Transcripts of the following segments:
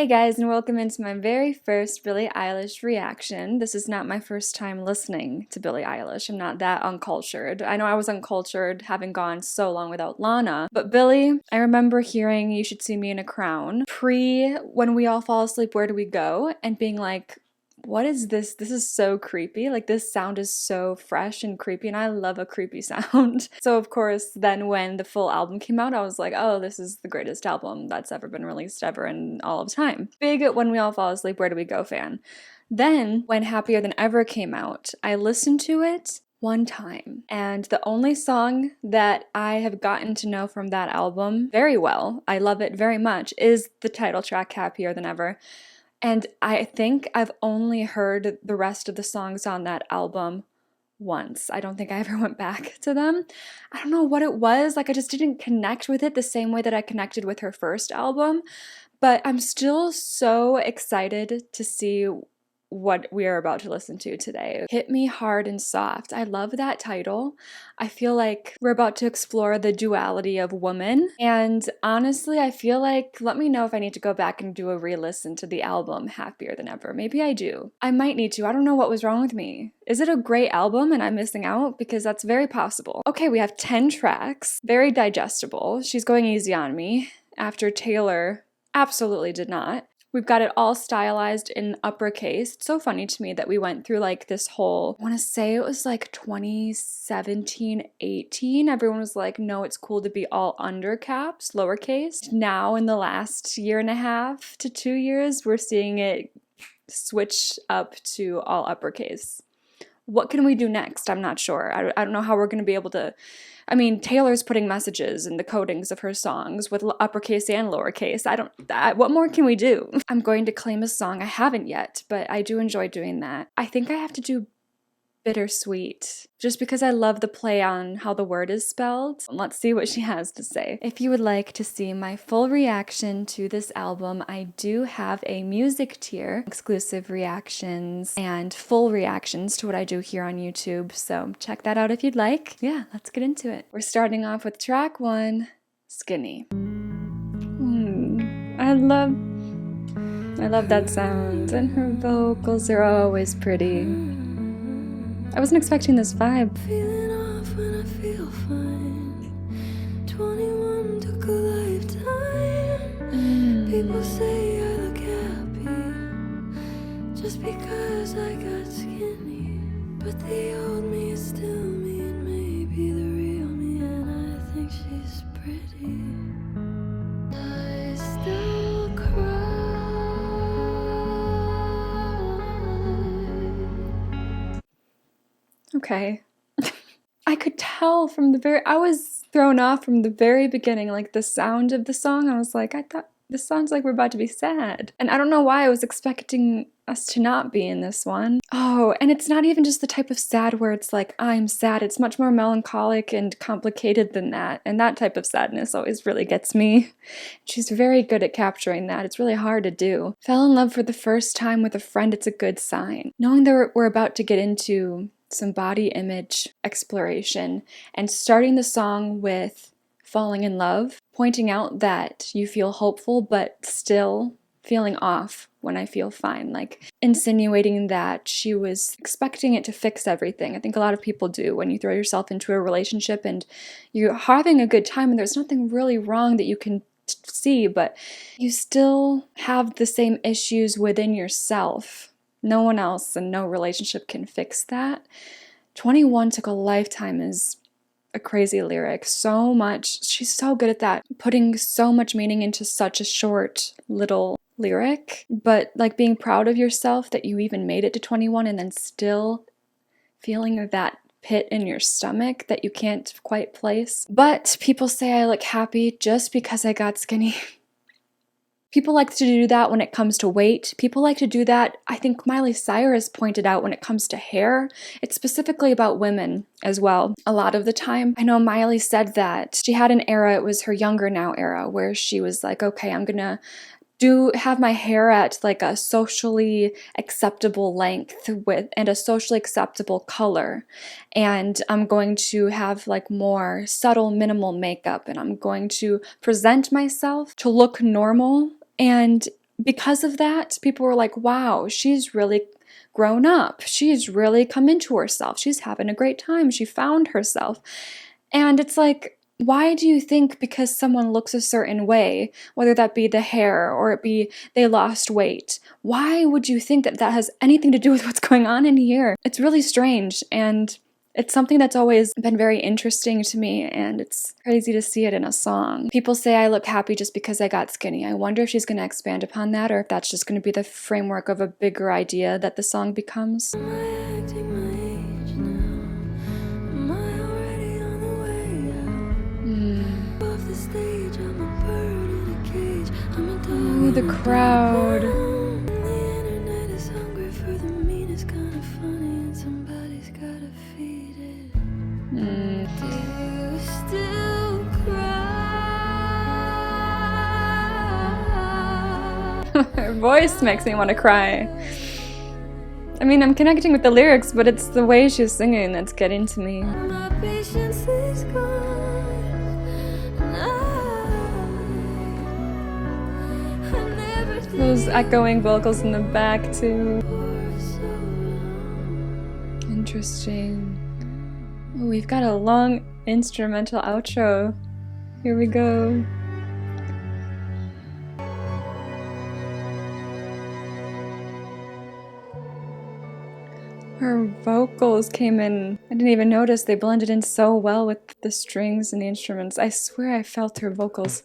Hey guys, and welcome into my very first Billie Eilish reaction. This is not my first time listening to Billie Eilish. I'm not that uncultured. I know I was uncultured having gone so long without Lana, but Billie, I remember hearing You Should See Me in a Crown pre When We All Fall Asleep, Where Do We Go? And being like, what is this? This is so creepy. Like, this sound is so fresh and creepy, and I love a creepy sound. So, of course, then when the full album came out, I was like, oh, this is the greatest album that's ever been released ever in all of time. Big When We All Fall Asleep, Where Do We Go fan. Then, when Happier Than Ever came out, I listened to it one time, and the only song that I have gotten to know from that album very well, I love it very much, is the title track, Happier Than Ever. And I think I've only heard the rest of the songs on that album once. I don't think I ever went back to them. I don't know what it was, like I just didn't connect with it the same way that I connected with her first album, but I'm still so excited to see what we are about to listen to today. Hit Me Hard and Soft. I love that title. I feel like we're about to explore the duality of woman, and honestly, I feel like, let me know if I need to go back and do a re-listen to the album Happier Than Ever. Maybe I do. I might need to. I don't know what was wrong with me. Is it a great album and I'm missing out? Because that's very possible. Okay, we have 10 tracks. Very digestible. She's going easy on me after Taylor absolutely did not. We've got it all stylized in uppercase. It's so funny to me that we went through like this whole, I want to say it was like 2017, 18. Everyone was like, no, it's cool to be all under caps, lowercase. Now in the last year and a half to 2 years, we're seeing it switch up to all uppercase. What can we do next? I'm not sure. I don't know how we're going to be able to. I mean, Taylor's putting messages in the codings of her songs with uppercase and lowercase. What more can we do? I'm going to claim a song I haven't yet, but I do enjoy doing that. I think I have to do Bittersweet, just because I love the play on how the word is spelled. Let's see what she has to say. If you would like to see my full reaction to this album, I do have a music tier, exclusive reactions and full reactions to what I do here on YouTube, so check that out if you'd like. Yeah, let's get into it. We're starting off with track 1, Skinny. I love that sound, and her vocals are always pretty. I wasn't expecting this vibe. Feeling off when I feel fine. 21 took a lifetime. People say I look happy just because I got skinny. But the old me is still me, and maybe the real me, and I think she's pretty. I still cry. Okay. I could tell from I was thrown off from the very beginning, like the sound of the song. I was like, I thought this sounds like we're about to be sad. And I don't know why I was expecting us to not be in this one. Oh, and it's not even just the type of sad where it's like, I'm sad. It's much more melancholic and complicated than that. And that type of sadness always really gets me. She's very good at capturing that. It's really hard to do. Fell in love for the first time with a friend, it's a good sign. Knowing that we're about to get into some body image exploration, and starting the song with falling in love, pointing out that you feel hopeful but still feeling off when I feel fine, like insinuating that she was expecting it to fix everything. I think a lot of people do when you throw yourself into a relationship and you're having a good time and there's nothing really wrong that you can see, but you still have the same issues within yourself. No one else and no relationship can fix that. 21 took a lifetime is a crazy lyric. So much. She's so good at that. Putting so much meaning into such a short little lyric. But like being proud of yourself that you even made it to 21 and then still feeling that pit in your stomach that you can't quite place. But people say I look happy just because I got skinny. People like to do that when it comes to weight. People like to do that, I think Miley Cyrus pointed out, when it comes to hair. It's specifically about women as well. A lot of the time, I know Miley said that she had an era, it was her Younger Now era, where she was like, okay, I'm gonna have my hair at like a socially acceptable length and a socially acceptable color, and I'm going to have like more subtle minimal makeup, and I'm going to present myself to look normal. And because of that, people were like, wow, she's really grown up. She's really come into herself. She's having a great time. She found herself. And it's like, why do you think because someone looks a certain way, whether that be the hair or it be they lost weight, why would you think that that has anything to do with what's going on in here? It's really strange, and it's something that's always been very interesting to me, and it's crazy to see it in a song. People say I look happy just because I got skinny. I wonder if she's going to expand upon that, or if that's just going to be the framework of a bigger idea that the song becomes. Am I acting my age now? Am I already on the way out? Off the stage, I'm a bird in a cage. I'm a dog. Ooh, the crowd. The internet is hungry for the meanest kind of funny, and somebody's gotta feed it. Do you still cry? Her voice makes me want to cry. I mean, I'm connecting with the lyrics, but it's the way she's singing that's getting to me. My patience is gone, and I never did Those echoing vocals in the back, too. for so long. Interesting. Oh, we've got a long instrumental outro. Here we go. Her vocals came in. I didn't even notice. They blended in so well with the strings and the instruments. I swear I felt her vocals.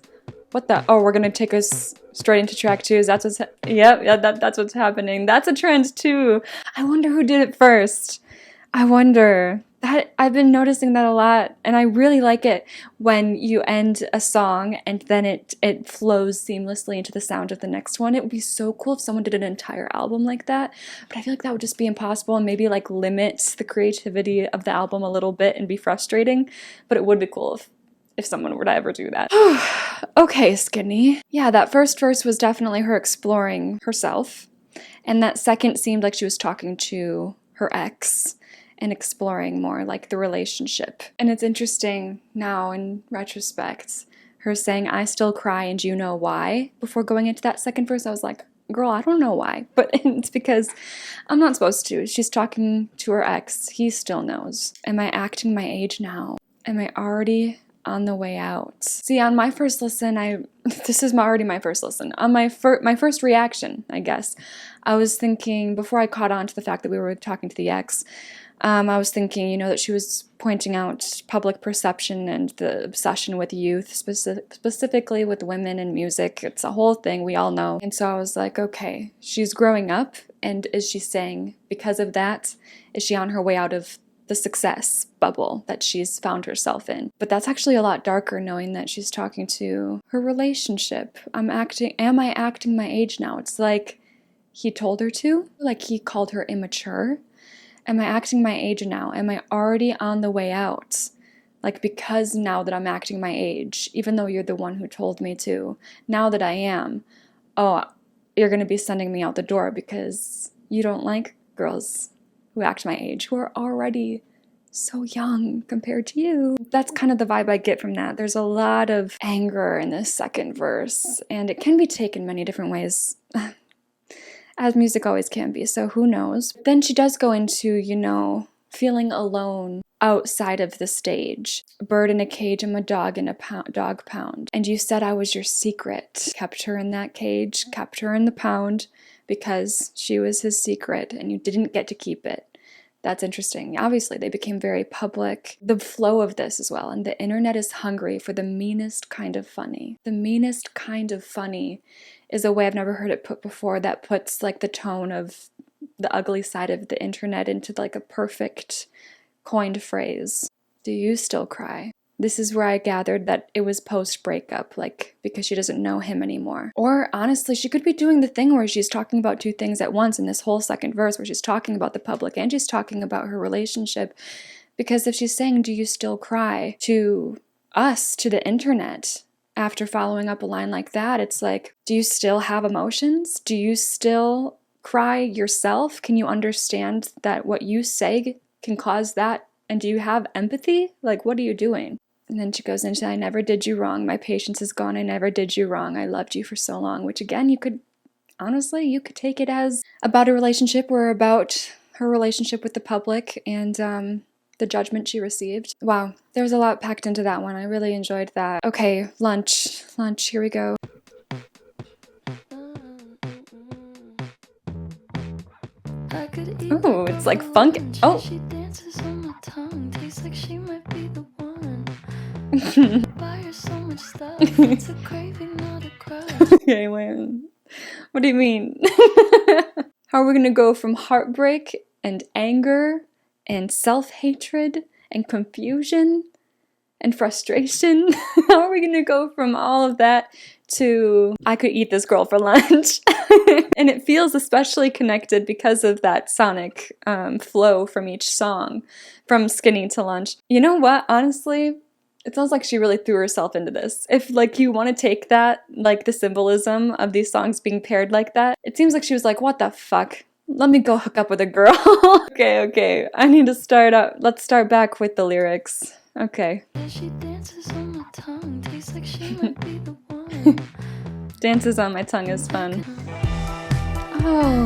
What the? Oh, we're gonna take us straight into track 2. That's what's that's what's happening. That's a trend too. I wonder who did it first. I wonder. That I've been noticing that a lot, and I really like it when you end a song and then it flows seamlessly into the sound of the next one. It would be so cool if someone did an entire album like that, but I feel like that would just be impossible and maybe like limit the creativity of the album a little bit and be frustrating, but it would be cool if someone were to ever do that. Okay, Skinny. Yeah, that first verse was definitely her exploring herself, and that second seemed like she was talking to her ex and exploring more like the relationship. And it's interesting now in retrospect, her saying, I still cry and you know why? Before going into that second verse, I was like, girl, I don't know why. But it's because I'm not supposed to. She's talking to her ex. He still knows. Am I acting my age now? Am I already on the way out? See, on my first listen, this is already my first listen. On my first reaction, I guess, I was thinking, before I caught on to the fact that we were talking to the ex, I was thinking, that she was pointing out public perception and the obsession with youth, specifically with women and music. It's a whole thing, we all know. And so I was like, okay, she's growing up, and is she saying, because of that, is she on her way out of the success bubble that she's found herself in? But that's actually a lot darker, knowing that she's talking to her relationship. Am I acting my age now? It's like he told her to, like he called her immature. Am I acting my age now? Am I already on the way out? Like, because now that I'm acting my age, even though you're the one who told me to, now that I am, oh, you're going to be sending me out the door because you don't like girls who act my age, who are already so young compared to you. That's kind of the vibe I get from that. There's a lot of anger in this second verse, and it can be taken many different ways. As music always can be, so who knows. Then she does go into, feeling alone outside of the stage. A bird in a cage, I'm a dog in a dog pound. And you said I was your secret. Kept her in that cage, kept her in the pound, because she was his secret, and you didn't get to keep it. That's interesting. Obviously, they became very public. The flow of this as well, and the internet is hungry for the meanest kind of funny. The meanest kind of funny is a way I've never heard it put before, that puts like the tone of the ugly side of the internet into like a perfect coined phrase. Do you still cry? This is where I gathered that it was post-breakup, like, because she doesn't know him anymore. Or honestly, she could be doing the thing where she's talking about two things at once in this whole second verse, where she's talking about the public and she's talking about her relationship. Because if she's saying, do you still cry, to us, to the internet, after following up a line like that, it's like, do you still have emotions? Do you still cry yourself? Can you understand that what you say can cause that? And do you have empathy? Like, what are you doing? And then she goes into, I never did you wrong. My patience is gone. I never did you wrong. I loved you for so long. Which again, you could honestly, you could take it as about a relationship or about her relationship with the public and the judgment she received. Wow, there was a lot packed into that one. I really enjoyed that. Okay, lunch, here we go. Ooh, it's like funk. Oh. She dances on my tongue, tastes like she might be the one. Buy her so much stuff, it's a craving, not a crush. Okay, wait. What do you mean? How are we gonna go from heartbreak and anger and self-hatred and confusion and frustration? How are we gonna go from all of that to I could eat this girl for lunch? And it feels especially connected because of that sonic flow from each song, from Skinny to Lunch. You know what? Honestly, it sounds like she really threw herself into this. If, like, you want to take that, like, the symbolism of these songs being paired like that, it seems like she was like, what the fuck? Let me go hook up with a girl. Okay. I need to start up. Let's start back with the lyrics. Okay. She dances on my tongue, tastes like she might be the one. Dances on my tongue is fun. Oh.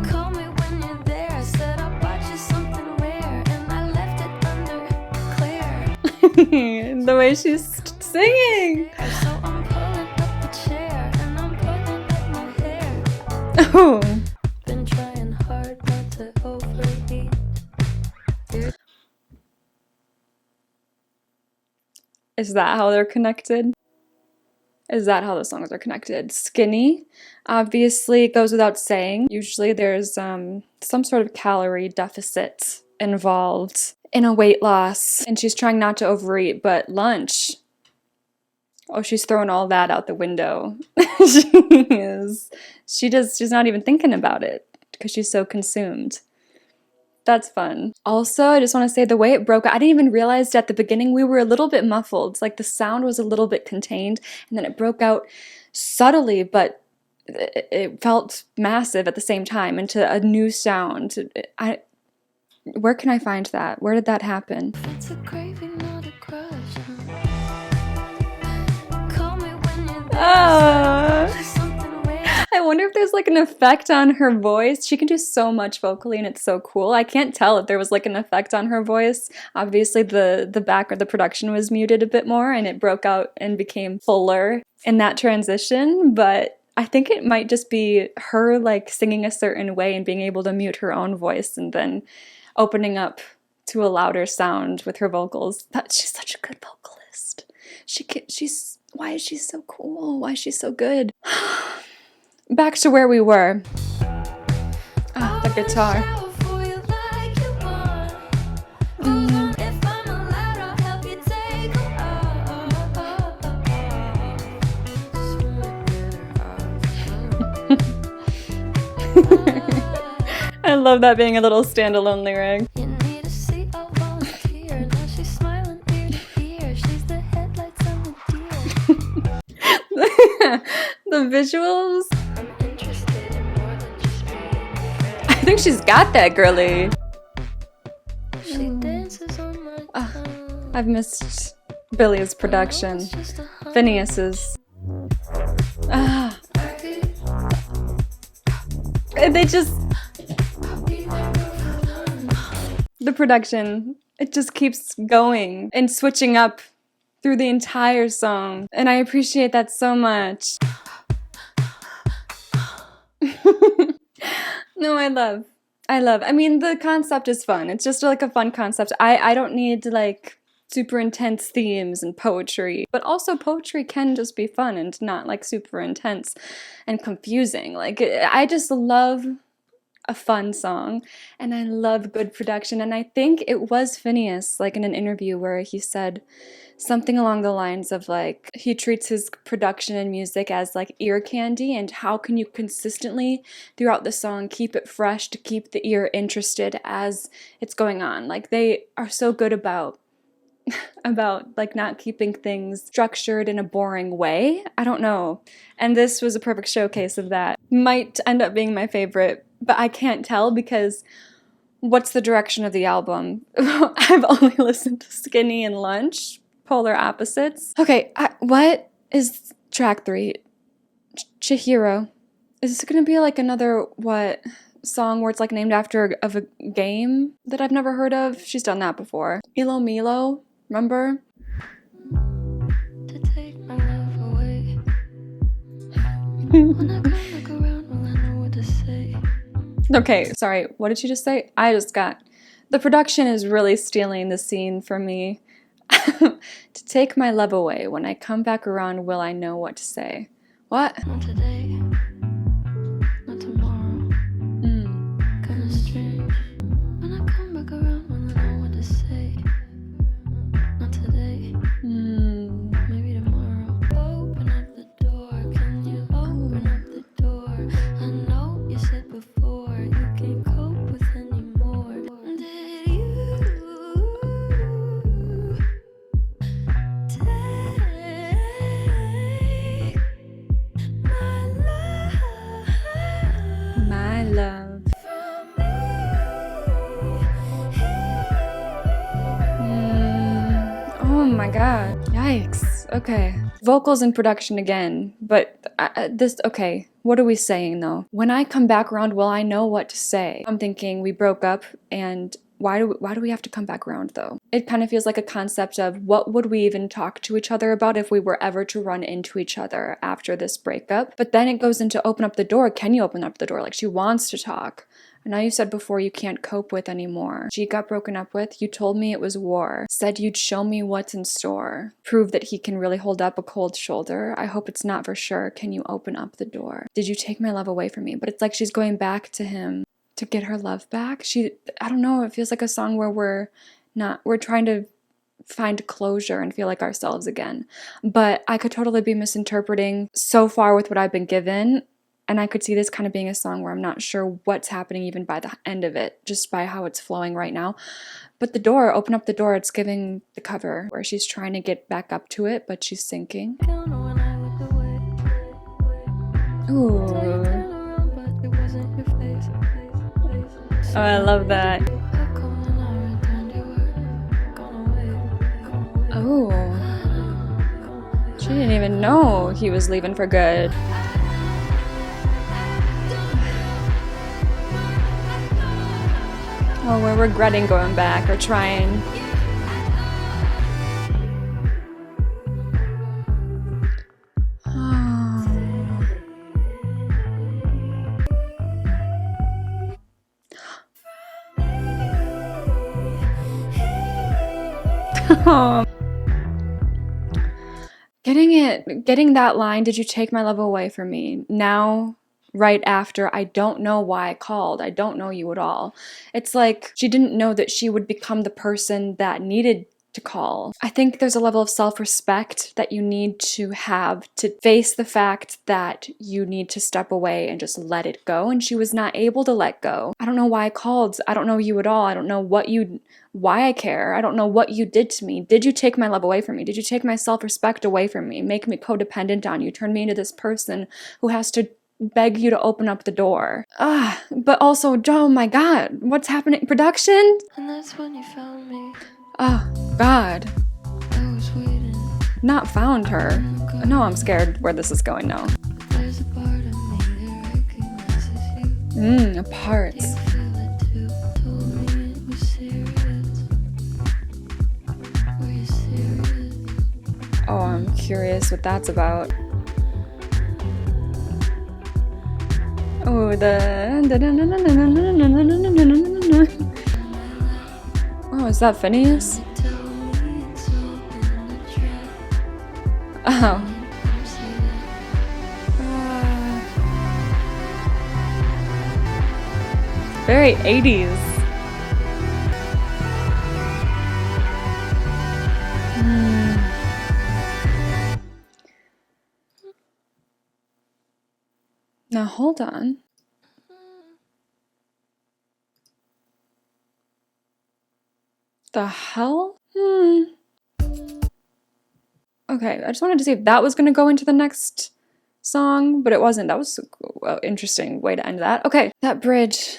Call me when you're there. I said I bought you something rare, and I left it under clear. The way she's singing. So I'm pulling up a chair, and I'm pulling up my hair. Oh. Been trying hard not to overeat. Is that how they're connected? Is that how the songs are connected? Skinny, obviously, it goes without saying. Usually there's some sort of calorie deficit involved in a weight loss, and she's trying not to overeat, but lunch, oh, she's throwing all that out the window. She's not even thinking about it because she's so consumed. That's fun. Also, I just want to say the way it broke, I didn't even realize at the beginning we were a little bit muffled. Like the sound was a little bit contained, and then it broke out subtly, but it felt massive at the same time into a new sound. Where can I find that? Where did that happen? It's a craving, not a crush. Call me when you're there. I wonder if there's like an effect on her voice. She can do so much vocally and it's so cool. I can't tell if there was like an effect on her voice. Obviously the back or the production was muted a bit more and it broke out and became fuller in that transition, but I think it might just be her like singing a certain way and being able to mute her own voice and then opening up to a louder sound with her vocals. She's such a good vocalist. Why is she so cool? Why is she so good? Back to where we were. The guitar. I love that being a little standalone lyric. The visuals. I think she's got that, girly. I've missed Billie's production. Phineas's. They just... The production, it just keeps going and switching up through the entire song. And I appreciate that so much. No, I love. I mean, the concept is fun. It's just like a fun concept. I don't need like super intense themes and poetry, but also poetry can just be fun and not like super intense and confusing. Like, I just love a fun song and I love good production. And I think it was Phineas, like in an interview where he said something along the lines of like, he treats his production and music as like ear candy, and how can you consistently throughout the song keep it fresh to keep the ear interested as it's going on. Like, they are so good about like not keeping things structured in a boring way. I don't know. And this was a perfect showcase of that. Might end up being my favorite, but I can't tell because what's the direction of the album? I've only listened to Skinny and Lunch, polar opposites. Okay, what is track 3? CHIHIRO. Is this gonna be like another, what, song where it's like named after of a game that I've never heard of? She's done that before. Ilo Milo, remember? To take my love away. When I come back around, will I know what to say? Okay, sorry, what did you just say? I just got... The production is really stealing the scene for me. To take my love away. When I come back around, will I know what to say? What? Not today, not tomorrow. Kinda strange. When I come back around, will I know what to say? Not today, maybe tomorrow. Open up the door, can you open up the door? I know you said before you can't cope with anymore. Did you take My love. Oh my god. Yikes. Okay. Vocals and production again. But okay. What are we saying though? When I come back around, will I know what to say? I'm thinking we broke up and why do we have to come back around though? It kind of feels like a concept of what would we even talk to each other about if we were ever to run into each other after this breakup? But then it goes into open up the door. Can you open up the door? Like she wants to talk. I know you said before you can't cope with anymore. She got broken up with. You told me it was war. Said you'd show me what's in store. Prove that he can really hold up a cold shoulder. I hope it's not for sure. Can you open up the door? Did you take my love away from me? But it's like she's going back to him to get her love back. I don't know, it feels like a song where we're trying to find closure and feel like ourselves again. But I could totally be misinterpreting so far with what I've been given. And I could see this kind of being a song where I'm not sure what's happening even by the end of it, just by how it's flowing right now. But the door, open up the door, it's giving the cover where she's trying to get back up to it, but she's sinking. Ooh. Oh, I love that. Oh. She didn't even know he was leaving for good. Oh, we're regretting going back or trying. Oh. Getting that line, did you take my love away from me? Now, right after, I don't know why I called. I don't know you at all. It's like she didn't know that she would become the person that needed to call. I think there's a level of self-respect that you need to have to face the fact that you need to step away and just let it go, and she was not able to let go. I don't know why I called. I don't know you at all. I don't know why I care. I don't know what you did to me. Did you take my love away from me? Did you take my self-respect away from me? Make me codependent on you? Turn me into this person who has to beg you to open up the door. But also, oh my god, what's happening? Production? And that's when you found me. Oh, God. I was waiting. Not found her. No, I'm scared where this is going now. There's a part of me that recognizes you. A part. You feel it too. Told me it was serious. Were you serious? Oh, I'm curious what that's about. Oh, Oh, is that Phineas? Oh. Very 80s. Now hold on. The hell? Okay, I just wanted to see if that was gonna go into the next song, but it wasn't. That was an interesting way to end that. Okay, that bridge.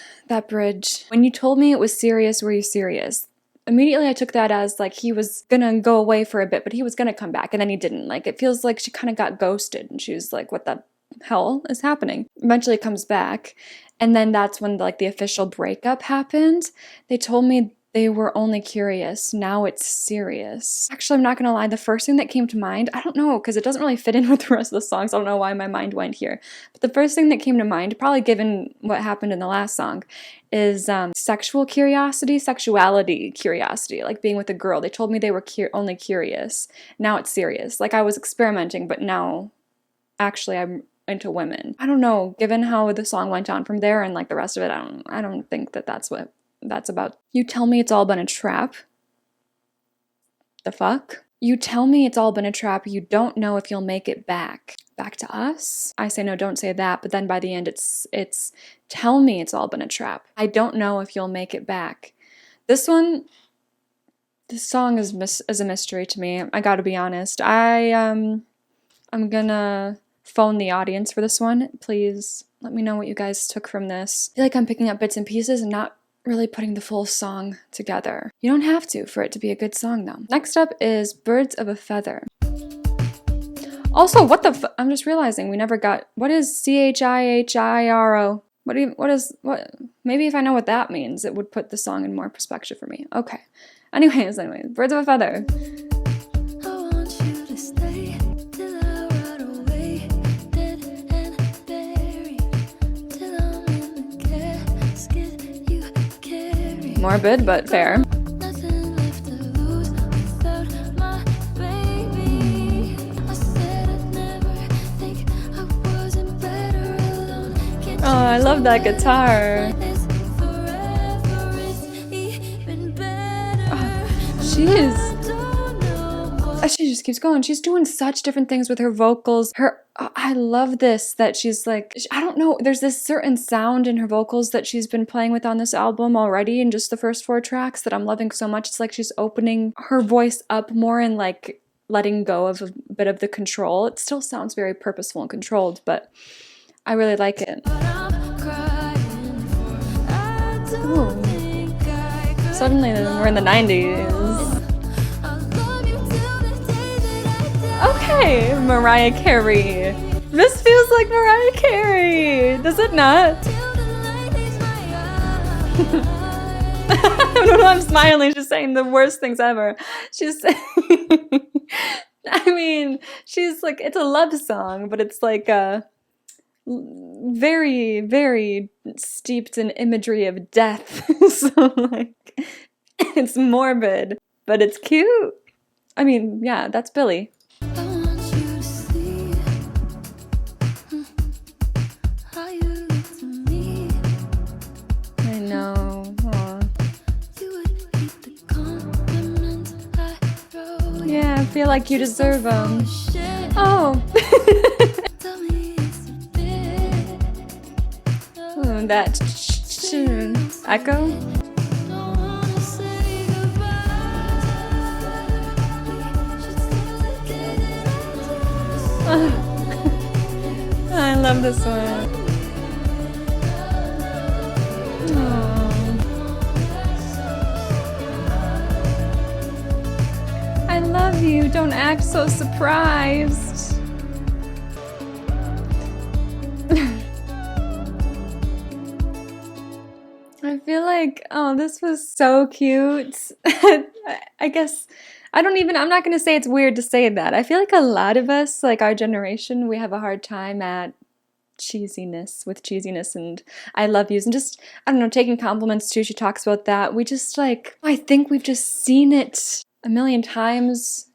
When you told me it was serious, were you serious? Immediately I took that as like he was gonna go away for a bit, but he was gonna come back, and then he didn't. Like, it feels like she kind of got ghosted, and she was like, what the hell is happening? Eventually it comes back, and then that's when like the official breakup happened. They told me they were only curious. Now it's serious. Actually, I'm not gonna lie, the first thing that came to mind, I don't know, because it doesn't really fit in with the rest of the songs. I don't know why my mind went here. But the first thing that came to mind, probably given what happened in the last song, is sexuality curiosity, like being with a girl. They told me they were only curious. Now it's serious. Like I was experimenting, but now actually I'm into women. I don't know, given how the song went on from there and like the rest of it, I don't think that that's what that's about. You tell me it's all been a trap. The fuck? You tell me it's all been a trap. You don't know if you'll make it back. Back to us? I say no, don't say that, but then by the end it's tell me it's all been a trap. I don't know if you'll make it back. This song is a mystery to me. I gotta be honest. I'm gonna phone the audience for this one. Please let me know what you guys took from this. I feel like I'm picking up bits and pieces and not really putting the full song together. You don't have to for it to be a good song though. Next up is Birds of a Feather. Also, what the I'm just realizing we never got, what is CHIHIRO? Maybe if I know what that means, it would put the song in more perspective for me. Okay. Anyways, Birds of a Feather. Morbid, but fair. Oh, I love that guitar. She just keeps going. She's doing such different things with her vocals. I love this, that she's like, I don't know, there's this certain sound in her vocals that she's been playing with on this album already in just the first 4 tracks that I'm loving so much. It's like she's opening her voice up more and like letting go of a bit of the control. It still sounds very purposeful and controlled, but I really like it. Ooh. Suddenly we're in the 90s. Okay, Mariah Carey. This feels like Mariah Carey. Does it not? I don't know, I'm smiling. She's saying the worst things ever. She's saying, I mean, she's like, it's a love song, but it's like very, very steeped in imagery of death. So like, it's morbid, but it's cute. I mean, yeah, that's Billie. I know. Aww. Yeah, I feel like you deserve them. Oh. Ooh, that echo. I love this one. I love you. Don't act so surprised. I feel like, oh, this was so cute. I guess, I'm not going to say it's weird to say that. I feel like a lot of us, like our generation, we have a hard time at cheesiness and I love yous and just, I don't know, taking compliments too. She talks about that. We just like, I think we've just seen it a million times.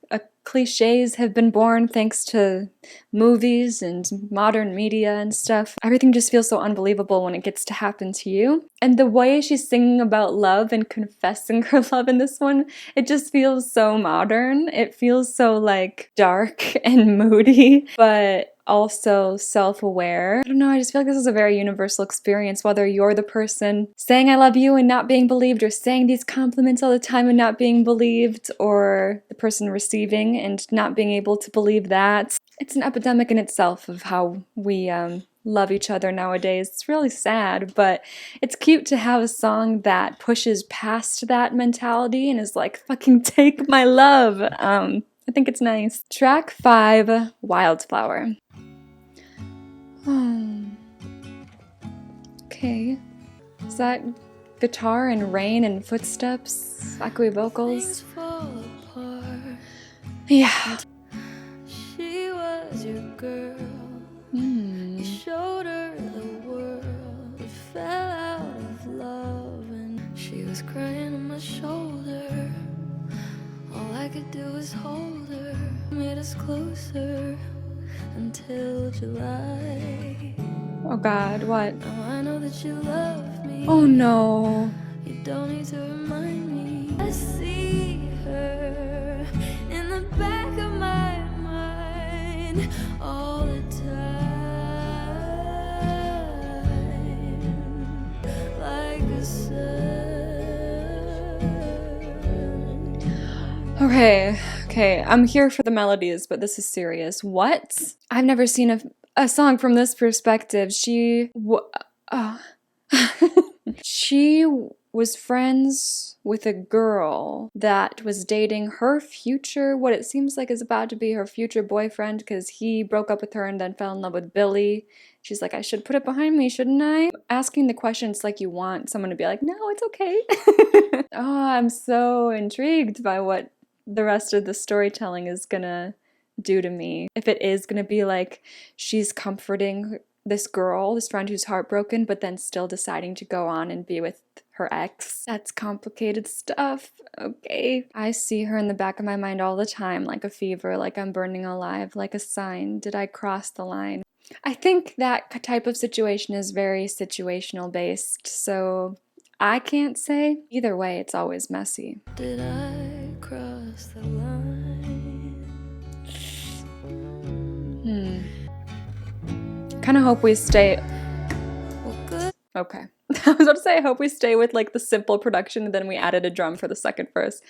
Cliches have been born thanks to movies and modern media and stuff. Everything just feels so unbelievable when it gets to happen to you. And the way she's singing about love and confessing her love in this one, it just feels so modern. It feels so like dark and moody, but also self-aware. I don't know, I just feel like this is a very universal experience, whether you're the person saying I love you and not being believed, or saying these compliments all the time and not being believed, or the person receiving and not being able to believe that. It's an epidemic in itself of how we love each other nowadays. It's really sad, but it's cute to have a song that pushes past that mentality and is like, fucking take my love. I think it's nice. Track 5, Wildflower. Oh. Okay. Is that guitar and rain and footsteps? Echoey vocals? Things fall apart. Yeah. She was your girl. You showed her the world. It fell out of love, and she was crying on my shoulder. All I could do was hold her. Made us closer until July. Oh God, what? Now I know that you love me. Oh no. You don't need to remind me. I see her in the back of my mind all the time, like a sun. Okay, I'm here for the melodies, but this is serious. What? I've never seen a song from this perspective. She was friends with a girl that was dating her future, what it seems like is about to be her future boyfriend, because he broke up with her and then fell in love with Billie. She's like, I should put it behind me, shouldn't I? Asking the questions like you want someone to be like, no, it's okay. Oh, I'm so intrigued by what the rest of the storytelling is gonna do to me. If it is gonna be like she's comforting this girl, this friend who's heartbroken, but then still deciding to go on and be with her ex. That's complicated stuff. Okay. I see her in the back of my mind all the time, like a fever, like I'm burning alive, like a sign. Did I cross the line? I think that type of situation is very situational based, so I can't say. Either way, it's always messy. Did I cross the line? Kind of hope we stay. Well, good. Okay. I was about to say, I hope we stay with like the simple production and then we added a drum for the second verse,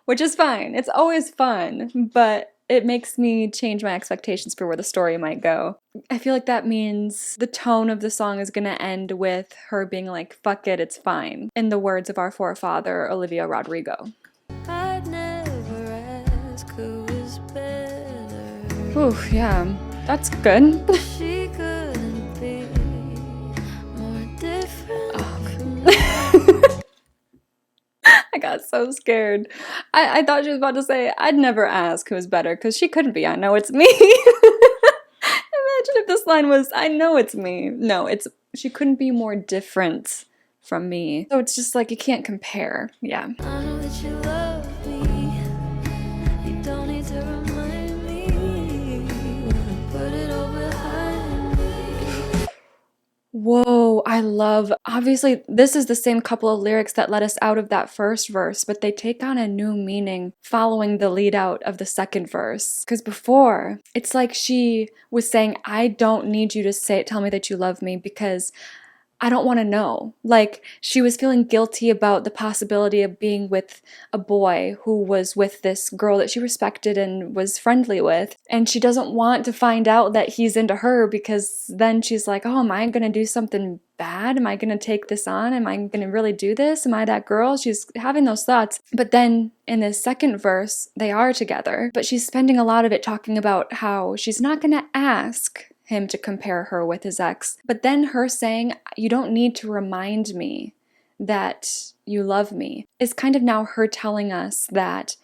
which is fine. It's always fun, but it makes me change my expectations for where the story might go. I feel like that means the tone of the song is gonna end with her being like, fuck it, it's fine. In the words of our forefather, Olivia Rodrigo. I'd never ask who was better. Ooh, yeah, that's good. She couldn't be more different from I got so scared. I thought she was about to say, I'd never ask who's better, because she couldn't be. I know it's me. Imagine if this line was, I know it's me. No, she couldn't be more different from me. So it's just like, you can't compare. Yeah. I know that you love me. You don't need to remind me. Wanna put it all behind me. Whoa, I love, obviously, this is the same couple of lyrics that led us out of that first verse, but they take on a new meaning following the lead out of the second verse. Because before, it's like she was saying, I don't need you to tell me that you love me because I don't want to know. Like, she was feeling guilty about the possibility of being with a boy who was with this girl that she respected and was friendly with. And she doesn't want to find out that he's into her, because then she's like, oh, am I going to do something bad? Am I going to take this on? Am I going to really do this? Am I that girl? She's having those thoughts. But then in the second verse, they are together. But she's spending a lot of it talking about how she's not going to ask him to compare her with his ex. But then her saying, you don't need to remind me that you love me, is kind of now her telling us that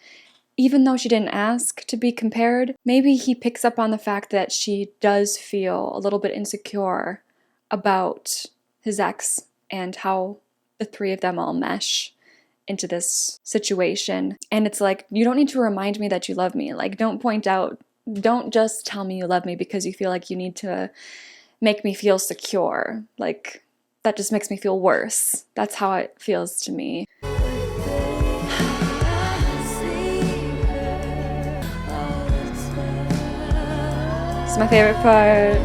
even though she didn't ask to be compared, maybe he picks up on the fact that she does feel a little bit insecure about his ex and how the three of them all mesh into this situation. And it's like, you don't need to remind me that you love me. Like, don't just tell me you love me because you feel like you need to make me feel secure. Like, that just makes me feel worse. That's how it feels to me. It's my favorite part.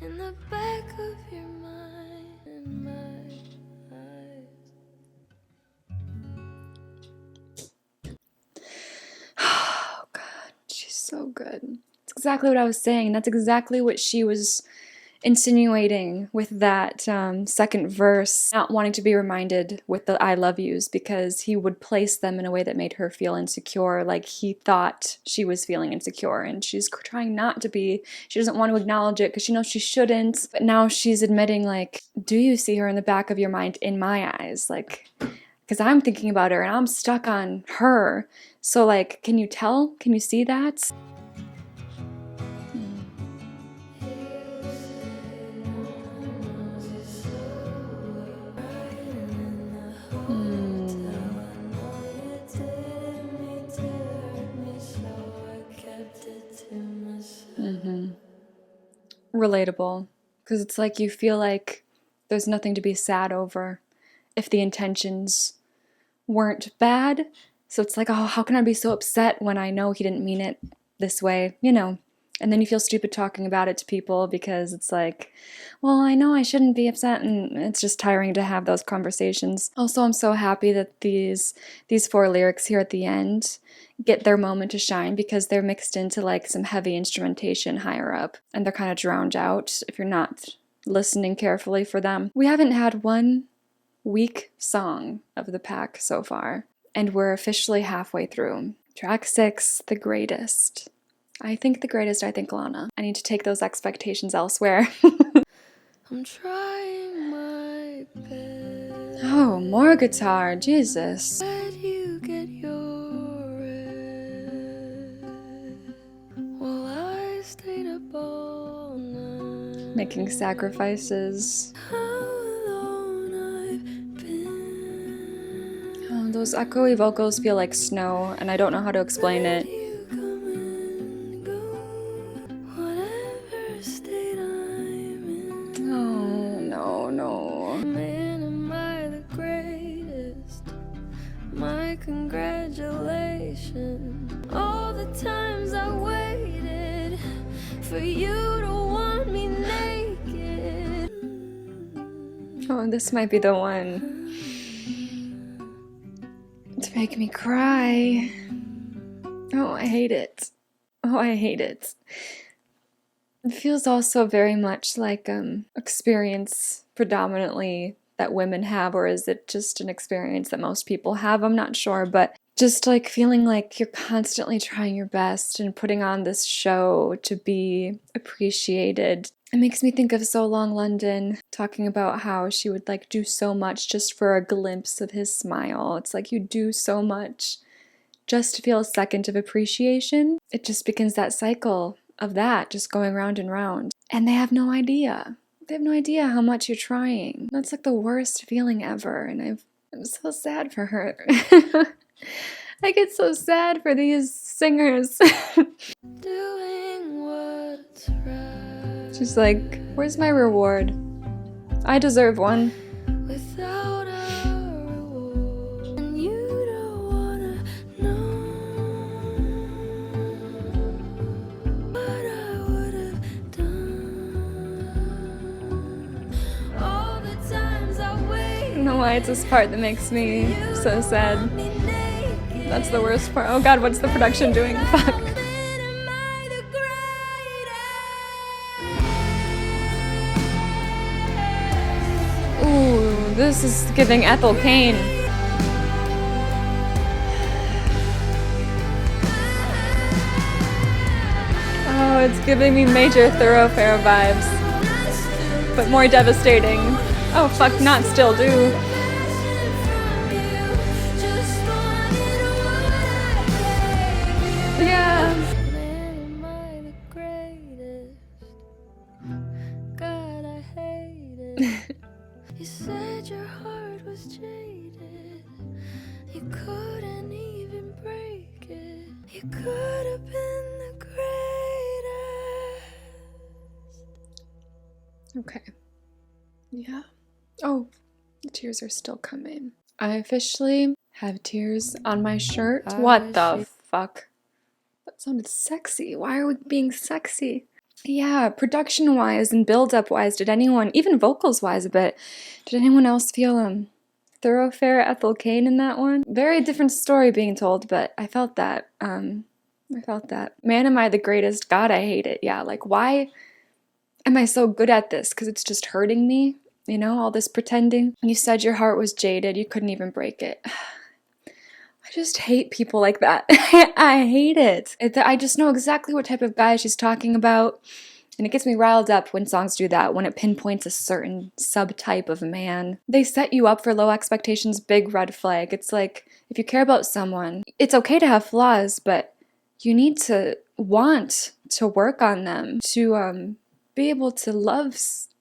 In the back of your mind. So good. It's exactly what I was saying. That's exactly what she was insinuating with that second verse, not wanting to be reminded with the I love yous, because he would place them in a way that made her feel insecure, like he thought she was feeling insecure, and she's trying not to be. She doesn't want to acknowledge it because she knows she shouldn't, but now she's admitting, like, do you see her in the back of your mind in my eyes? Like, because I'm thinking about her and I'm stuck on her. So, like, can you tell? Can you see that? Relatable, because it's like you feel like there's nothing to be sad over if the intentions weren't bad. So it's like, oh, how can I be so upset when I know he didn't mean it this way, you know? And then you feel stupid talking about it to people because it's like, well, I know I shouldn't be upset, and it's just tiring to have those conversations. Also, I'm so happy that these 4 lyrics here at the end get their moment to shine, because they're mixed into like some heavy instrumentation higher up, and they're kind of drowned out if you're not listening carefully for them. We haven't had one weak song of the pack so far, and we're officially halfway through. Track 6, The Greatest. I think the greatest, I think Lana. I need to take those expectations elsewhere. I'm trying my best. Oh, more guitar, Jesus. Let you get your rest while I stayed up all night. Making sacrifices. How alone I've been. Oh, those echoey vocals feel like snow, and I don't know how to explain it. Congratulations, all the times I waited for you to want me naked. Oh, this might be the one to make me cry. Oh, I hate it. Oh, I hate it. It feels also very much like experience predominantly that women have, or is it just an experience that most people have? I'm not sure, but just like feeling like you're constantly trying your best and putting on this show to be appreciated. It makes me think of So Long London, talking about how she would like do so much just for a glimpse of his smile. It's like you do so much just to feel a second of appreciation. It just begins that cycle of that just going round and round. And they have no idea. They have no idea how much you're trying. That's like the worst feeling ever, and I'm so sad for her. I get so sad for these singers. Doing what's right. She's like, where's my reward? I deserve one. Without a reward, and you don't wanna know what I would have done. All the times I waited. I don't know why it's this part that makes me so sad. That's the worst part. Oh god, what's the production doing? Fuck. Ooh, this is giving Ethel Cain. Oh, it's giving me major Thoroughfare vibes. But more devastating. Oh fuck, not Still Do. Yeah. God, I hate it. You said your heart was jaded. You couldn't even break it. You could have been the greatest. Okay. Yeah. Oh, the tears are still coming. I officially have tears on my shirt. What the fuck? That sounded sexy. Why are we being sexy? Yeah, production-wise and build-up-wise, did anyone, even vocals-wise a bit, did anyone else feel Thoroughfare Ethel Cain in that one? Very different story being told, but I felt that. I felt that. Man, am I the greatest? God, I hate it. Yeah, like, why am I so good at this? Because it's just hurting me, you know, all this pretending. You said your heart was jaded, you couldn't even break it. I just hate people like that. I hate it. I just know exactly what type of guy she's talking about. And it gets me riled up when songs do that, when it pinpoints a certain subtype of man. They set you up for low expectations, big red flag. It's like, if you care about someone, it's okay to have flaws, but you need to want to work on them to be able to love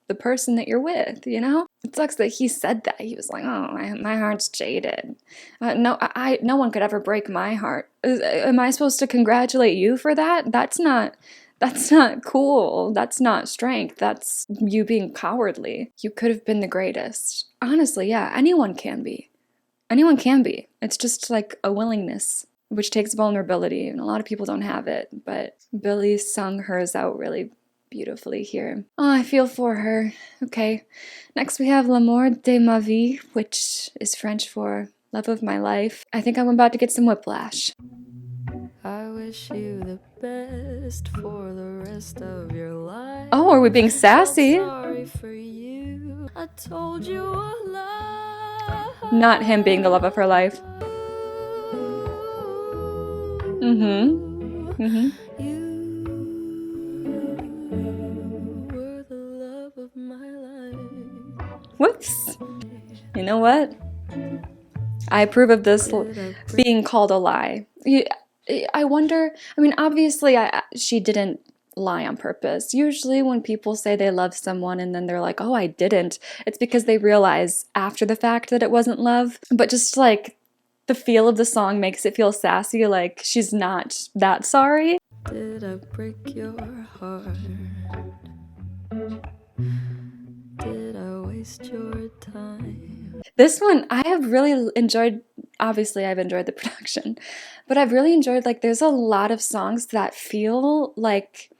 the person that you're with, you know? It sucks that he said that. He was like, oh, my heart's jaded. No one could ever break my heart. Am I supposed to congratulate you for that? That's not cool. That's not strength. That's you being cowardly. You could have been the greatest. Honestly, yeah, anyone can be. Anyone can be. It's just like a willingness, which takes vulnerability, and a lot of people don't have it. But Billie sung hers out really beautifully here. Oh, I feel for her. Okay. Next we have L'amour de ma vie, which is French for love of my life. I think I'm about to get some whiplash. I wish you the best for the rest of your life. Oh, are we being sassy? Sorry for you. I told you a lie. Not him being the love of her life. Mm-hmm. Mm-hmm. You were the love of my life. Whoops. You know what? I approve of this being called a lie. I wonder, I mean, obviously she didn't lie on purpose. Usually when people say they love someone and then they're like, oh, I didn't, it's because they realize after the fact that it wasn't love. But just like the feel of the song makes it feel sassy, like she's not that sorry. Did I break your heart? Did I waste your time? This one I have really enjoyed. Obviously I've enjoyed the production, but I've really enjoyed, like, there's a lot of songs that feel like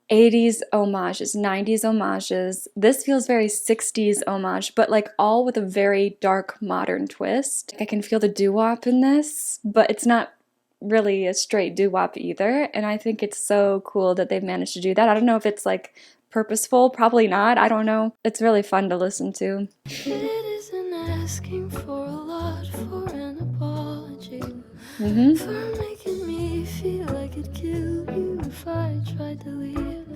80s homages, 90s homages. This feels very 60s homage, but like all with a very dark modern twist. I can feel the doo-wop in this, but it's not really a straight doo-wop either, and I think it's so cool that they've managed to do that. I don't know if it's like purposeful, probably not, I don't know. It's really fun to listen to. It isn't asking for a lot for an apology. For making me feel like it'd kill you if I tried to leave.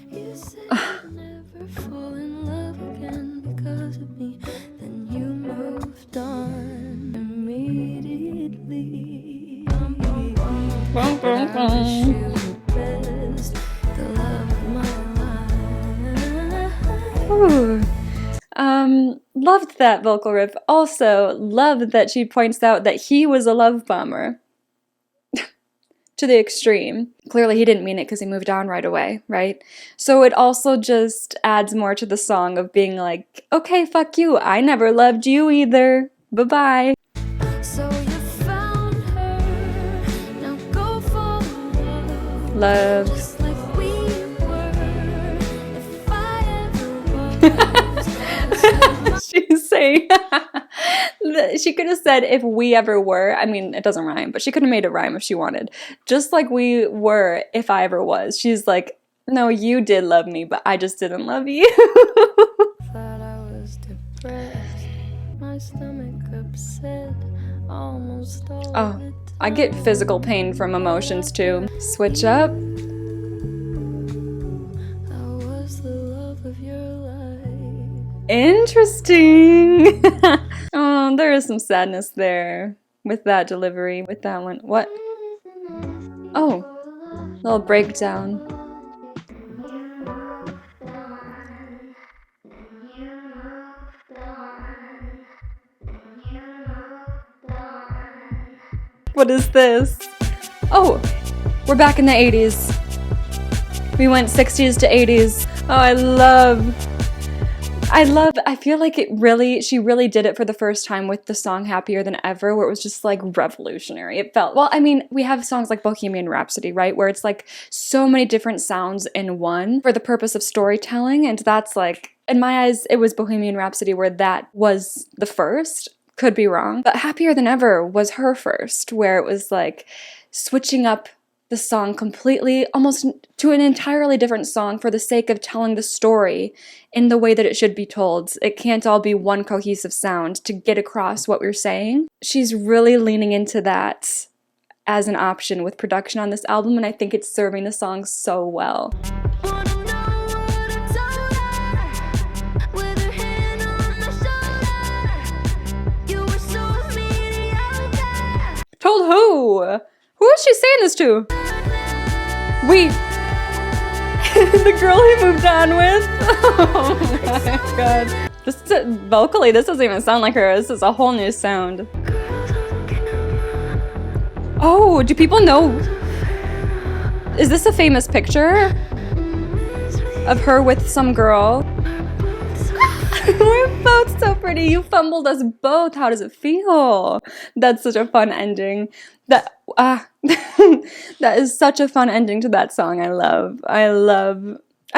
You said you'd never fall in love again because of me. Then you moved on immediately. I wish you the best, the love of my life. Ooh. Loved that vocal riff. Also, loved that she points out that he was a love bomber. To the extreme. Clearly he didn't mean it because he moved on right away, right? So it also just adds more to the song of being like, okay, fuck you, I never loved you either. Bye-bye. So you found her, now go fall in Love. love. Just like we were, if I ever was. She's saying, she could have said if we ever were. I mean, it doesn't rhyme, but she could have made it rhyme if she wanted. Just like we were if I ever was. She's like, no, you did love me, but I just didn't love you. Thought I was depressed, my stomach upset, almost all Oh, the I get physical pain from emotions too. Switch up. I was the love of your life. Interesting. Oh, there is some sadness there with that delivery, with that one. What? Oh, little breakdown. What is this? Oh, we're back in the 80s. We went 60s to 80s. Oh, I feel like she really did it for the first time with the song Happier Than Ever, where it was just like revolutionary. It felt, well, I mean, we have songs like Bohemian Rhapsody, right? Where it's like so many different sounds in one for the purpose of storytelling. And that's like, in my eyes, it was Bohemian Rhapsody where that was the first. Could be wrong. But Happier Than Ever was her first, where it was like switching up the song completely, almost to an entirely different song for the sake of telling the story in the way that it should be told. It can't all be one cohesive sound to get across what we're saying. She's really leaning into that as an option with production on this album, and I think it's serving the song so well. Told who? Who is she saying this to? Wait. The girl he moved on with? Oh my god. Vocally, this doesn't even sound like her. This is a whole new sound. Oh, do people know? Is this a famous picture of her with some girl? We're both so pretty. You fumbled us both. How does it feel? That's such a fun ending. That is such a fun ending to that song. I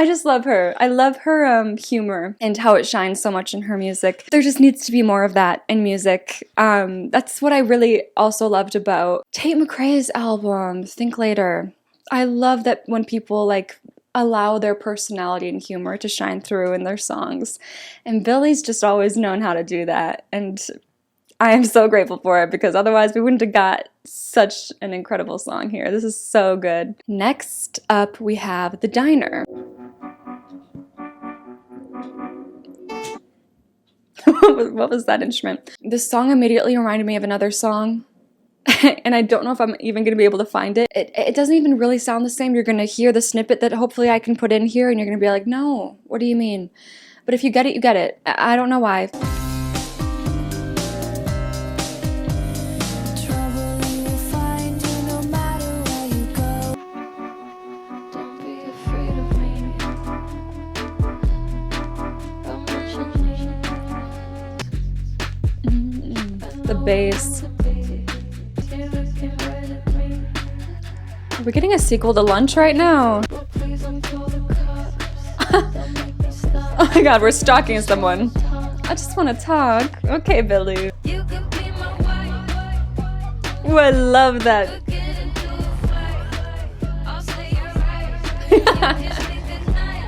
just love her. I love her humor and how it shines so much in her music. There just needs to be more of that in music. That's what I really also loved about Tate McRae's album, Think Later. I love that when people like allow their personality and humor to shine through in their songs. And Billie's just always known how to do that. And I am so grateful for it, because otherwise we wouldn't have got such an incredible song here. This is so good. Next up, we have The Diner. What was that instrument? This song immediately reminded me of another song. And I don't know if I'm even going to be able to find it. It doesn't even really sound the same. You're going to hear the snippet that hopefully I can put in here, and you're going to be like, no, what do you mean? But if you get it, you get it. I don't know why. The bass. Are we getting a sequel to Lunch right now? Oh my god, we're stalking someone. I just want to talk. Okay, Billie. Ooh, I love that.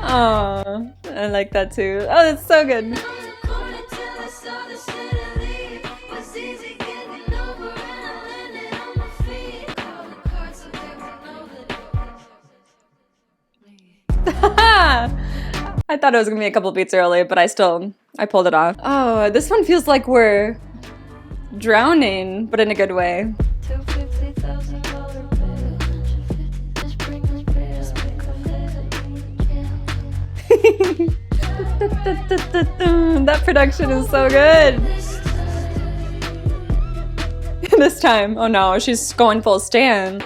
Oh, I like that too. Oh, that's so good. I thought it was gonna be a couple beats early, but I pulled it off. Oh, this one feels like we're drowning, but in a good way. That production is so good. This time, oh no, she's going full Stan.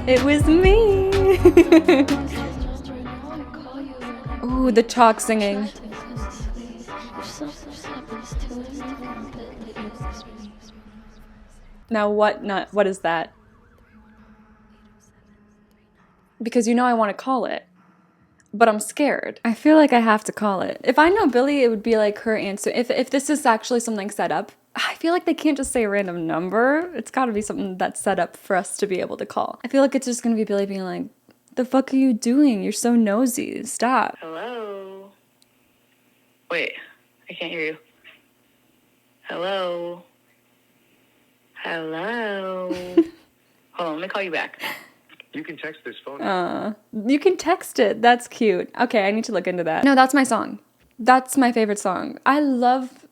It was me. Ooh, the chalk singing. Now what is that? Because you know I want to call it, but I'm scared. I feel like I have to call it. If I know Billie, it would be like her answer. If this is actually something set up, I feel like they can't just say a random number. It's got to be something that's set up for us to be able to call. I feel like it's just going to be Billie being like, the fuck are you doing? You're so nosy. Stop. Hello? Wait, I can't hear you. Hello? Hello? Hold on, let me call you back. You can text this phone. You can text it. That's cute. Okay, I need to look into that. No, that's my song. That's my favorite song. I love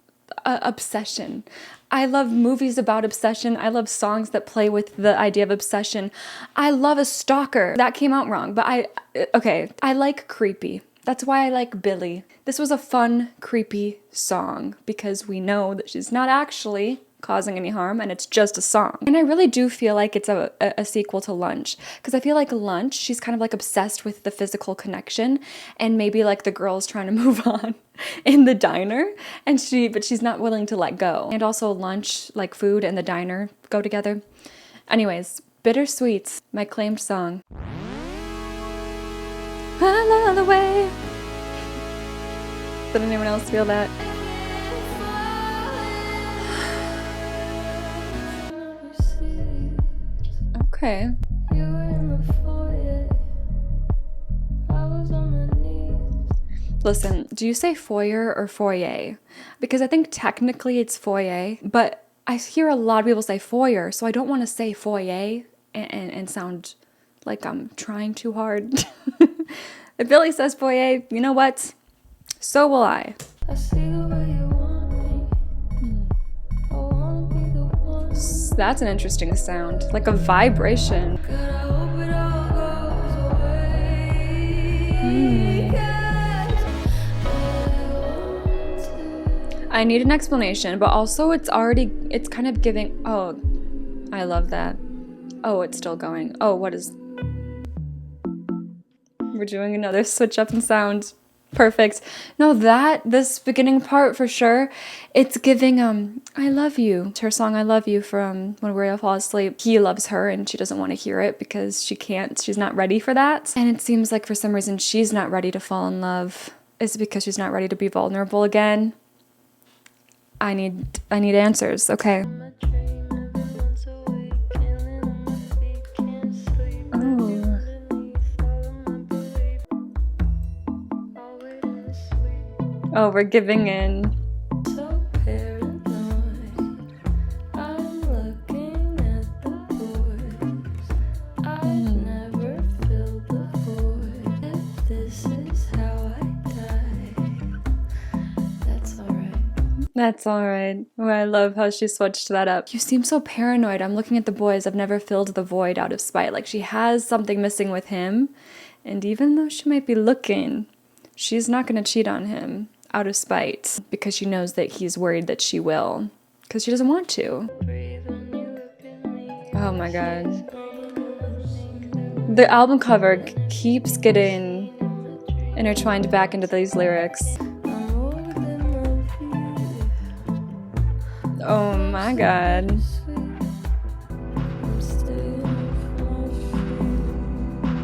obsession. I love movies about obsession. I love songs that play with the idea of obsession. I love a stalker. That came out wrong, but I like creepy. That's why I like Billie. This was a fun, creepy song because we know that she's not actually causing any harm and it's just a song. And I really do feel like it's a sequel to Lunch, because I feel like Lunch, she's kind of like obsessed with the physical connection, and maybe like the girl's trying to move on in the diner, and but she's not willing to let go. And also Lunch, like food and the diner go together. Anyways, Bittersweet, my claimed song. Another way. Did anyone else feel that? Okay. You were in the foyer. I was on my knees. Listen, do you say foyer or foyer? Because I think technically it's foyer, but I hear a lot of people say foyer, so I don't want to say foyer and sound like I'm trying too hard. If Billy says foyer, you know what? So will I. I see the way you want me. I wanna be the one. That's an interesting sound, like a vibration. God, I hope it all goes away. 'Cause I want to. I need an explanation, but also it's kind of giving, oh, I love that. Oh, it's still going. Oh, what is, we're doing another switch up in sound. Perfect. No, this beginning part for sure, it's giving, I love you. It's her song, I love you, from When We All Fall Asleep. He loves her and she doesn't want to hear it because she's not ready for that. And it seems like for some reason she's not ready to fall in love. Is it because she's not ready to be vulnerable again? I need answers. Okay. My dream every once a week, killing on my feet, can't sleep. Underneath all of my belief, all waiting to sleep. Oh, we're giving in. So paranoid, I'm looking at the voice. I've never filled the void. If this is how I die, that's alright. That's alright. Oh, I love how she switched that up. You seem so paranoid. I'm looking at the boys. I've never filled the void out of spite. Like she has something missing with him. And even though she might be looking, she's not going to cheat on him out of spite because she knows that he's worried that she will. Because she doesn't want to. Breathe when you look at me. Oh my god. The album cover keeps getting intertwined back into these lyrics. I'm more than my view. Oh my god. Sweet. I'm staying for you.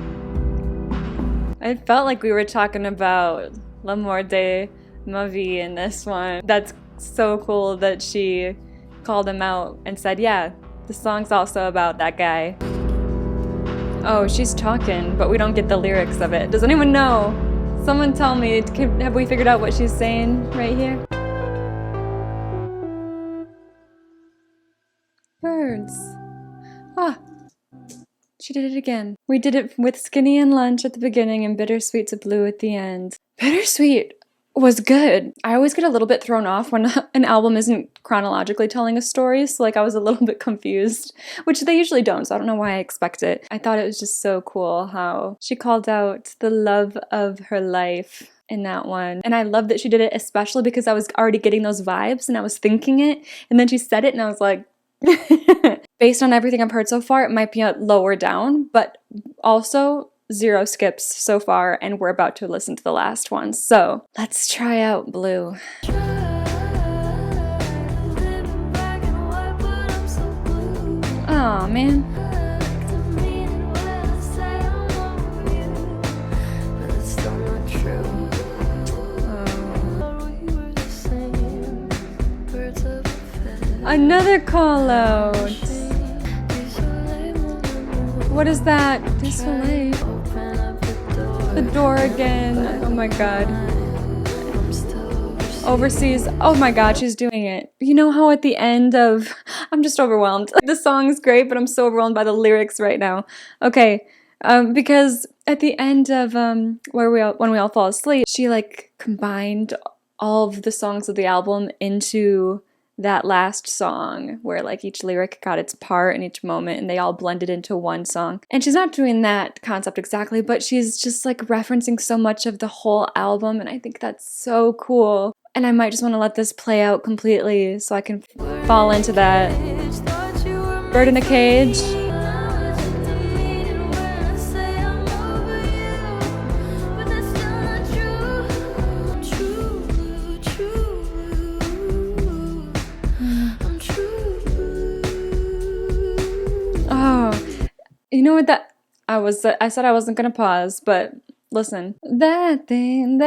I felt like we were talking about L'amour de ma vie in this one. That's so cool that she called him out and said, yeah, the song's also about that guy. Oh, she's talking, but we don't get the lyrics of it. Does anyone know? Someone tell me, have we figured out what she's saying right here? Birds. Ah, she did it again. We did it with Skinny and Lunch at the beginning and Bittersweet to Blue at the end. Bittersweet was good. I always get a little bit thrown off when an album isn't chronologically telling a story, so like I was a little bit confused, which they usually don't, so I don't know why I expect it. I thought it was just so cool how she called out the love of her life in that one. And I love that she did it, especially because I was already getting those vibes and I was thinking it, and then she said it and I was like, based on everything I've heard so far, it might be lower down, but also 0 skips so far, and we're about to listen to the last one. So let's try out Blue. Aw, man. Another call out. What is that? Désolé. The door again. Oh my god. Overseas. Oh my god, she's doing it. You know how at the end of... I'm just overwhelmed. The song's great, but I'm so overwhelmed by the lyrics right now. Okay, because at the end of When We All Fall Asleep, she like combined all of the songs of the album into that last song where like each lyric got its part in each moment and they all blended into one song. And she's not doing that concept exactly, but she's just like referencing so much of the whole album, and I think that's so cool. And I might just want to let this play out completely so I can fall into that. Bird in a cage. You know what I said I wasn't gonna pause, but listen. That thing.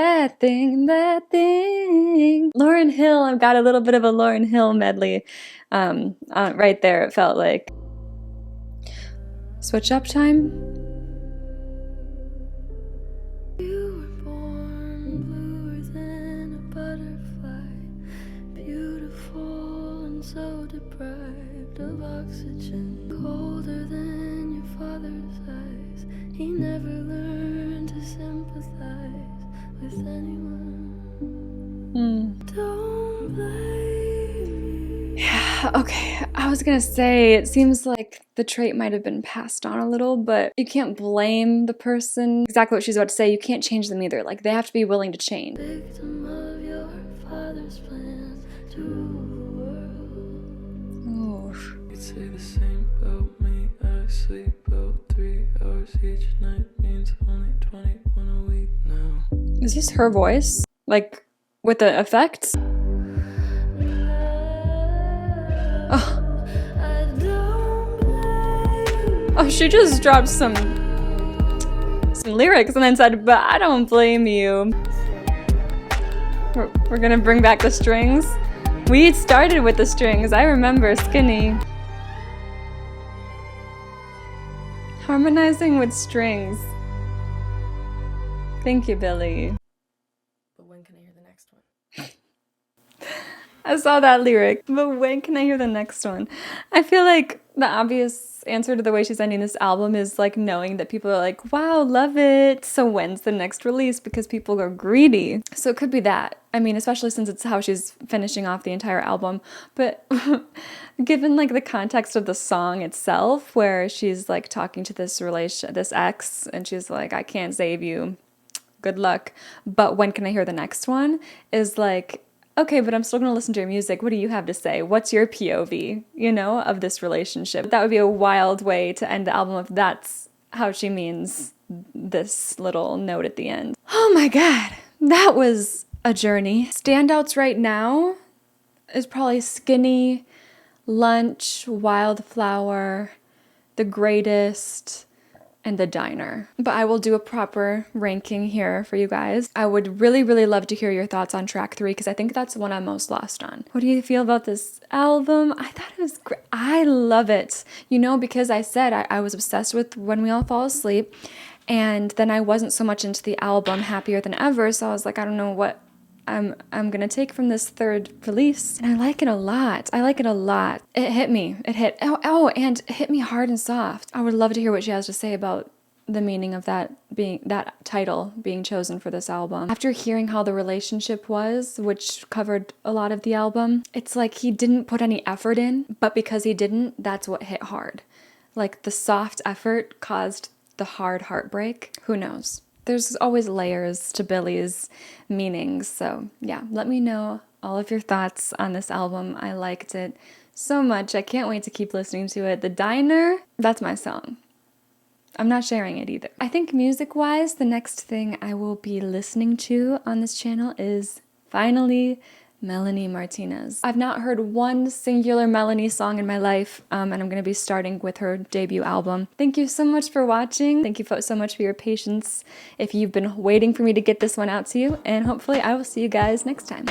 Lauryn Hill, I've got a little bit of a Lauryn Hill medley right there, it felt like. Switch up time? You were born bluer than a butterfly, beautiful and so deprived of oxygen, colder than your father's eyes. He never learned to sympathize with anyone. Don't blame me. Yeah, okay. I was gonna say, it seems like the trait might have been passed on a little, but you can't blame the person. Exactly what she's about to say. You can't change them either. Like, they have to be willing to change. Victim of your father's plans to rule the world. Oof. You'd say the same about me. I sleep about 3 hours each night. Means only 21 a week now. Is this her voice? Like, with the effects? Oh. Oh, she just dropped some lyrics and then said, but I don't blame you. We're gonna bring back the strings. We started with the strings. I remember Skinny. Harmonizing with strings. Thank you, Billie. But when can I hear the next one? I saw that lyric, but when can I hear the next one? I feel like the obvious answer to the way she's ending this album is like knowing that people are like, wow, love it. So when's the next release? Because people are greedy. So it could be that. I mean, especially since it's how she's finishing off the entire album. But given like the context of the song itself, where she's like talking to this ex, and she's like, I can't save you. Good luck. But when can I hear the next one? Is like, okay, but I'm still going to listen to your music. What do you have to say? What's your POV, you know, of this relationship? That would be a wild way to end the album if that's how she means this little note at the end. Oh my God, that was a journey. Standouts right now is probably Skinny, Lunch, Wildflower, The Greatest, and The Diner. But I will do a proper ranking here for you guys. I would really, really love to hear your thoughts on track 3 because I think that's the one I'm most lost on. What do you feel about this album? I thought it was great. I love it. You know, because I said I was obsessed with When We All Fall Asleep, and then I wasn't so much into the album Happier Than Ever, so I was like, I don't know what I'm gonna take from this third release. And I like it a lot. I like it a lot. It hit me. It hit, and it hit me hard and soft. I would love to hear what she has to say about the meaning of that title being chosen for this album. After hearing how the relationship was, which covered a lot of the album, it's like he didn't put any effort in, but because he didn't, that's what hit hard. Like the soft effort caused the hard heartbreak. Who knows? There's always layers to Billie's meanings. So yeah, let me know all of your thoughts on this album. I liked it so much. I can't wait to keep listening to it. The Diner, that's my song. I'm not sharing it either. I think music-wise, the next thing I will be listening to on this channel is finally Melanie Martinez. I've not heard one singular Melanie song in my life, and I'm going to be starting with her debut album. Thank you so much for watching. Thank you so much for your patience if you've been waiting for me to get this one out to you, and hopefully I will see you guys next time.